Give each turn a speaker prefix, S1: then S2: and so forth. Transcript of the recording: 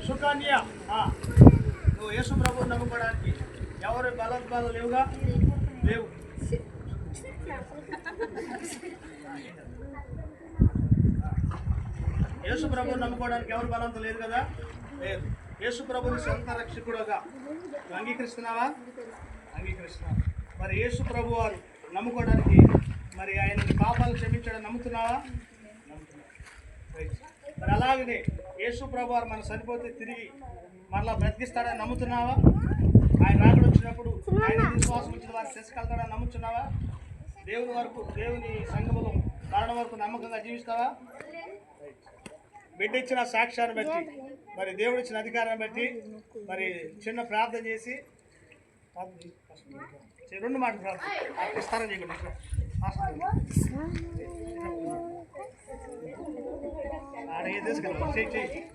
S1: సుకన్య నువ్వు యేసు ప్రభువుని నమ్ముకోవడానికి ఎవరు బలవంతాలు లేవుగా లేవు. యేసు ప్రభువుని నమ్ముకోవడానికి ఎవరు బలవంతం లేదు కదా, లేదు. యేసు ప్రభుని సొంత రక్షకుడుగా అంగీకరిస్తున్నావా? అంగీకరిస్తున్నావా? మరి యేసు ప్రభు వారు నమ్ముకోవడానికి మరి ఆయన పాపాలు క్షమించడం నమ్ముతున్నావా? మరి అలాగనే యేసు ప్రభు వారు మన చనిపోతే తిరిగి మరలా బ్రతికిస్తాడని నమ్ముతున్నావా? ఆయన రాకడ వచ్చినప్పుడు ఆయన విశ్వాసం వచ్చిన వారు తీసుకెళ్తాడని నమ్ముతున్నావా? దేవుని వరకు, దేవుని సంఘములో మరణం వరకు నమ్మకంగా జీవిస్తావా? బిడ్డ ఇచ్చిన సాక్ష్యాన్ని బట్టి, మరి దేవుడు ఇచ్చిన అధికారాన్ని బట్టి మరి చిన్న ప్రార్థన చేసి 2 మాటలు ప్రార్థన ఇస్తారని చేయకుండా ఆడ తీసుకెళ్ళి